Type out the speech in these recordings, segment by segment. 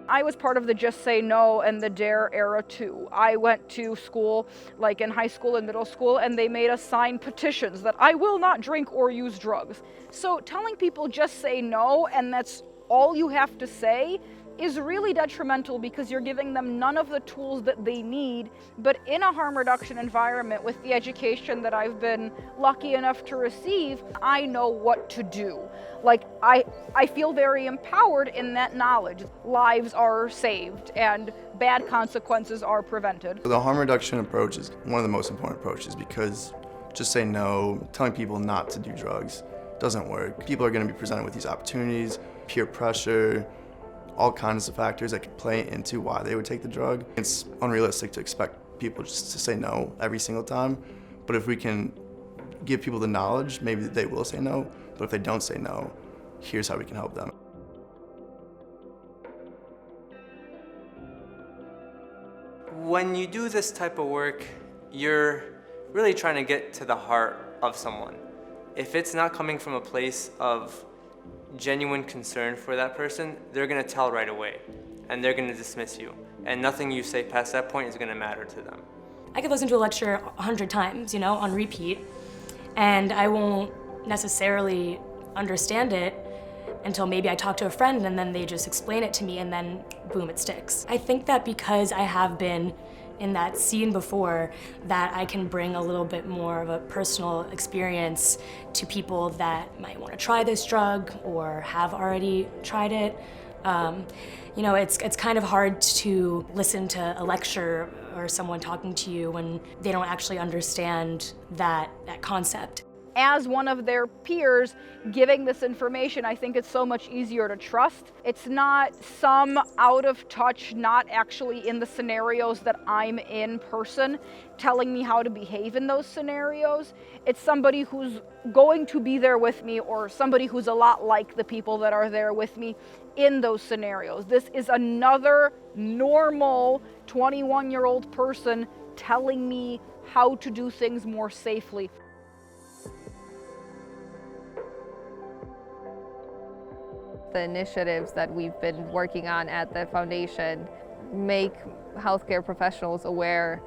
I was part of the Just Say No and the Dare era too. I went to school, like in high school and middle school, and they made us sign petitions that I will not drink or use drugs. So telling people just say no, and that's all you have to say, is really detrimental because you're giving them none of the tools that they need. But in a harm reduction environment, with the education that I've been lucky enough to receive, I know what to do. Like, I feel very empowered in that knowledge. Lives are saved and bad consequences are prevented. The harm reduction approach is one of the most important approaches because just say no, telling people not to do drugs doesn't work. People are going to be presented with these opportunities, peer pressure, all kinds of factors that could play into why they would take the drug. It's unrealistic to expect people just to say no every single time, but if we can give people the knowledge, maybe they will say no, but if they don't say no, here's how we can help them. When you do this type of work, you're really trying to get to the heart of someone. If it's not coming from a place of genuine concern for that person, they're gonna tell right away, and they're gonna dismiss you, and nothing you say past that point is gonna matter to them. I could listen to a lecture 100 times, on repeat, and I won't necessarily understand it until maybe I talk to a friend and then they just explain it to me and then boom, it sticks. I think that because I have been in that scene before, that I can bring a little bit more of a personal experience to people that might want to try this drug or have already tried it. It's kind of hard to listen to a lecture or someone talking to you when they don't actually understand that concept. As one of their peers giving this information, I think it's so much easier to trust. It's not some out of touch, not actually in the scenarios that I'm in person, telling me how to behave in those scenarios. It's somebody who's going to be there with me, or somebody who's a lot like the people that are there with me in those scenarios. This is another normal 21-year-old person telling me how to do things more safely. The initiatives that we've been working on at the foundation make healthcare professionals aware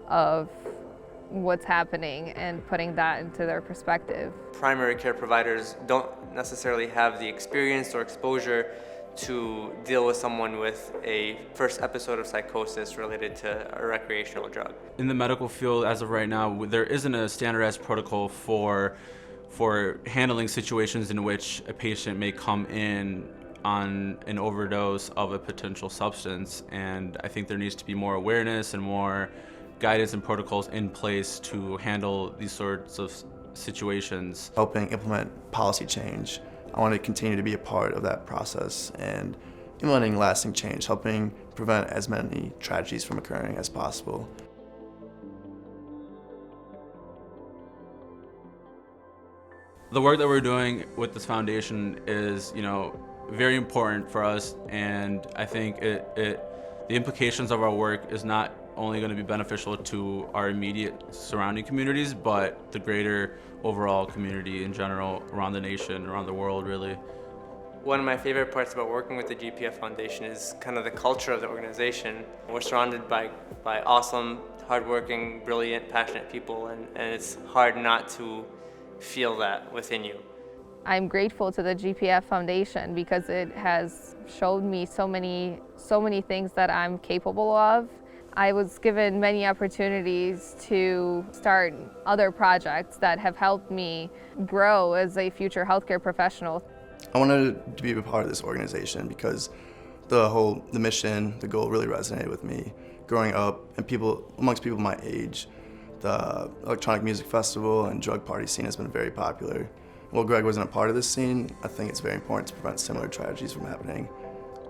of what's happening and putting that into their perspective. Primary care providers don't necessarily have the experience or exposure to deal with someone with a first episode of psychosis related to a recreational drug. In the medical field, as of right now, there isn't a standardized protocol for handling situations in which a patient may come in on an overdose of a potential substance. And I think there needs to be more awareness and more guidance and protocols in place to handle these sorts of situations. Helping implement policy change. I want to continue to be a part of that process and implementing lasting change, helping prevent as many tragedies from occurring as possible. The work that we're doing with this foundation is, very important for us, and I think the implications of our work is not only going to be beneficial to our immediate surrounding communities, but the greater overall community in general, around the nation, around the world, really. One of my favorite parts about working with the GPF Foundation is kind of the culture of the organization. We're surrounded by awesome, hardworking, brilliant, passionate people, and it's hard not to feel that within you. I'm grateful to the GPF Foundation because it has showed me so many things that I'm capable of. I was given many opportunities to start other projects that have helped me grow as a future healthcare professional. I wanted to be a part of this organization because the mission, the goal really resonated with me. Growing up, and amongst people my age, the electronic music festival and drug party scene has been very popular. While Greg wasn't a part of this scene, I think it's very important to prevent similar tragedies from happening.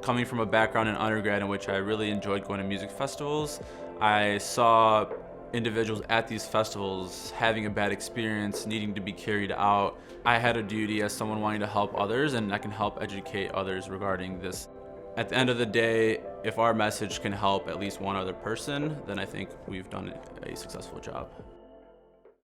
Coming from a background in undergrad in which I really enjoyed going to music festivals, I saw individuals at these festivals having a bad experience, needing to be carried out. I had a duty as someone wanting to help others, and I can help educate others regarding this. At the end of the day, if our message can help at least one other person, then I think we've done a successful job.